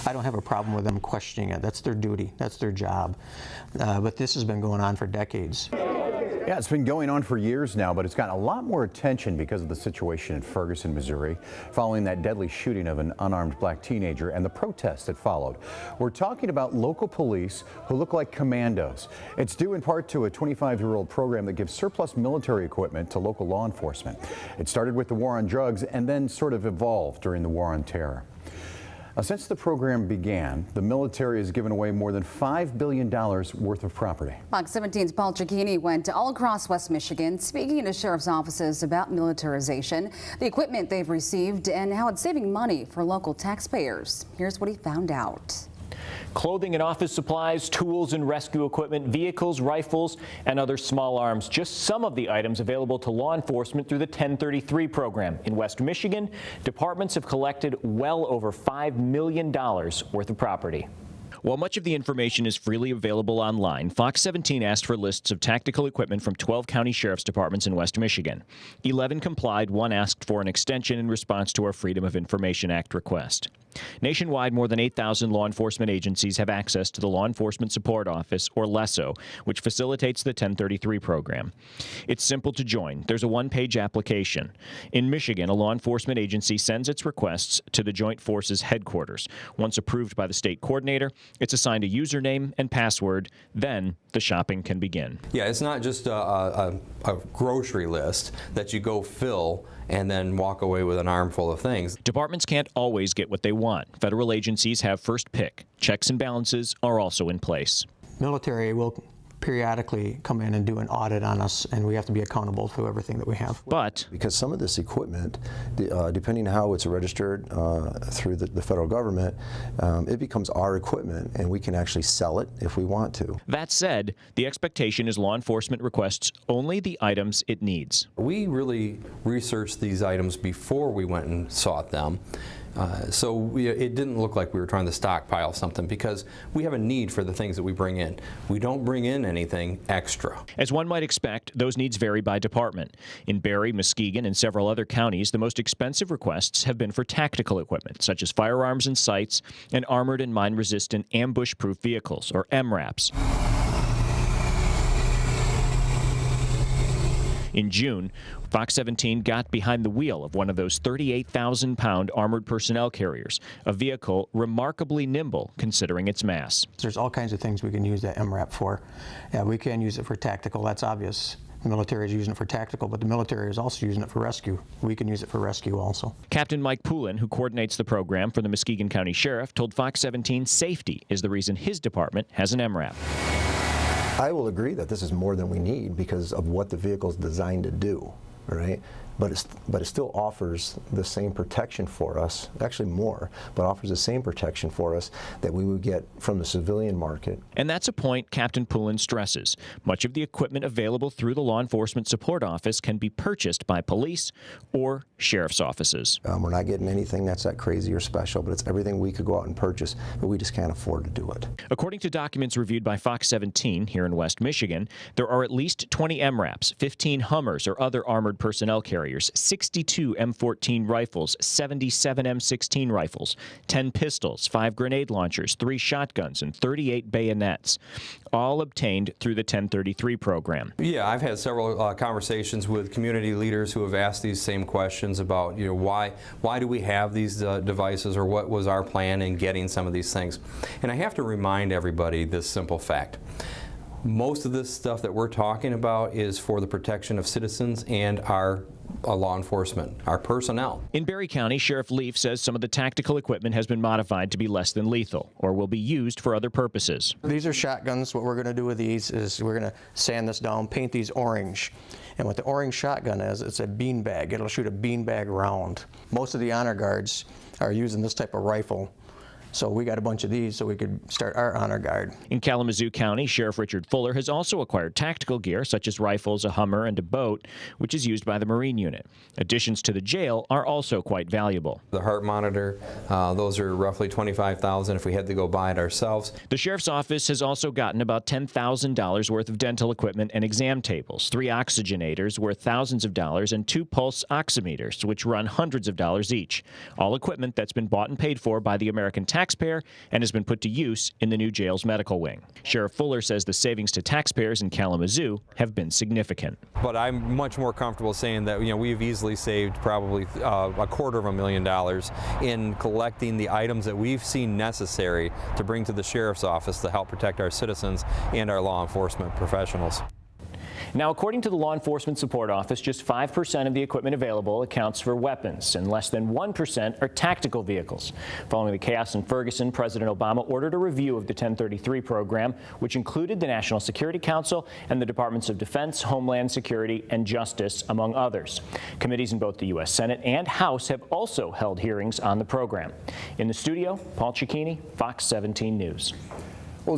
I don't have a problem with them questioning it. That's their duty. That's their job. But this has been going on for decades. Yeah, it's been going on for years now, but it's gotten a lot more attention because of the situation in Ferguson, Missouri, following that deadly shooting of an unarmed black teenager and the protests that followed. We're talking about local police who look like commandos. It's due in part to a 25-year-old program that gives surplus military equipment to local law enforcement. It started with the war on drugs and then sort of evolved during the war on terror. Since the program began, the military has given away more than $5 billion worth of property. Fox 17's Paul Cicchini went all across West Michigan speaking to sheriff's offices about militarization, the equipment they've received, and how it's saving money for local taxpayers. Here's what he found out. Clothing and office supplies, tools and rescue equipment, vehicles, rifles, and other small arms. Just some of the items available to law enforcement through the 1033 program. In West Michigan, departments have collected well over $5 million worth of property. While much of the information is freely available online, Fox 17 asked for lists of tactical equipment from 12 county sheriff's departments in West Michigan. 11 complied, one asked for an extension in response to our Freedom of Information Act request. Nationwide, more than 8,000 law enforcement agencies have access to the Law Enforcement Support Office, or LESO, which facilitates the 1033 program. It's simple to join. There's a one-page application. In Michigan, a law enforcement agency sends its requests to the Joint Forces headquarters. Once approved by the state coordinator, it's assigned a username and password. Then the shopping can begin. Yeah, it's not just a grocery list that you go fill and then walk away with an armful of things. Departments can't always get what they want. Federal agencies have first pick. Checks and balances are also in place. Military will periodically come in and do an audit on us, and we have to be accountable for everything that we have. But because some of this equipment, depending on how it's registered through the federal government, it becomes our equipment, and we can actually sell it if we want to. That said, the expectation is law enforcement requests only the items it needs. We really researched these items before we went and sought them. So it didn't look like we were trying to stockpile something, because we have a need for the things that we bring in. We don't bring in anything extra. As one might expect, those needs vary by department. In Barry, Muskegon, and several other counties, the most expensive requests have been for tactical equipment, such as firearms and sights, and armored and mine-resistant ambush-proof vehicles, or MRAPs. In June, Fox 17 got behind the wheel of one of those 38,000-pound armored personnel carriers, a vehicle remarkably nimble considering its mass. There's all kinds of things we can use that MRAP for. Yeah, we can use it for tactical, that's obvious. The military is using it for tactical, but the military is also using it for rescue. We can use it for rescue also. Captain Mike Poulin, who coordinates the program for the Muskegon County Sheriff, told Fox 17 safety is the reason his department has an MRAP. I will agree that this is more than we need because of what the vehicle is designed to do, right? But it still offers the same protection for us, actually more, but offers the same protection for us that we would get from the civilian market. And that's a point Captain Poulin stresses. Much of the equipment available through the Law Enforcement Support Office can be purchased by police or sheriff's offices. We're not getting anything that's that crazy or special, but it's everything we could go out and purchase, but we just can't afford to do it. According to documents reviewed by Fox 17 here in West Michigan, there are at least 20 MRAPs, 15 Hummers or other armored personnel carriers, 62 M14 rifles, 77 M16 rifles, 10 pistols, 5 grenade launchers, 3 shotguns, and 38 bayonets, all obtained through the 1033 program. Yeah, I've had several conversations with community leaders who have asked these same questions about, why do we have these devices, or what was our plan in getting some of these things. And I have to remind everybody this simple fact. Most of this stuff that we're talking about is for the protection of citizens and our law enforcement, our personnel. In Barry County, Sheriff Leaf says some of the tactical equipment has been modified to be less than lethal or will be used for other purposes. These are shotguns. What we're going to do with these is we're going to sand this down, paint these orange. And what the orange shotgun is, it's a beanbag. It'll shoot a beanbag round. Most of the honor guards are using this type of rifle. So we got a bunch of these so we could start our honor guard. In Kalamazoo County, Sheriff Richard Fuller has also acquired tactical gear such as rifles, a Hummer, and a boat, which is used by the Marine unit. Additions to the jail are also quite valuable. The heart monitor, those are roughly $25,000 if we had to go buy it ourselves. The Sheriff's Office has also gotten about $10,000 worth of dental equipment and exam tables, 3 oxygenators worth thousands of dollars, and 2 pulse oximeters, which run hundreds of dollars each. All equipment that's been bought and paid for by the American taxpayer taxpayer and has been put to use in the new jail's medical wing. Sheriff Fuller says the savings to taxpayers in Kalamazoo have been significant. But I'm much more comfortable saying that we've easily saved probably $250,000 in collecting the items that we've seen necessary to bring to the sheriff's office to help protect our citizens and our law enforcement professionals. Now, according to the Law Enforcement Support Office, just 5% of the equipment available accounts for weapons, and less than 1% are tactical vehicles. Following the chaos in Ferguson, President Obama ordered a review of the 1033 program, which included the National Security Council and the Departments of Defense, Homeland Security, and Justice, among others. Committees in both the U.S. Senate and House have also held hearings on the program. In the studio, Paul Cicchini, Fox 17 News. Well,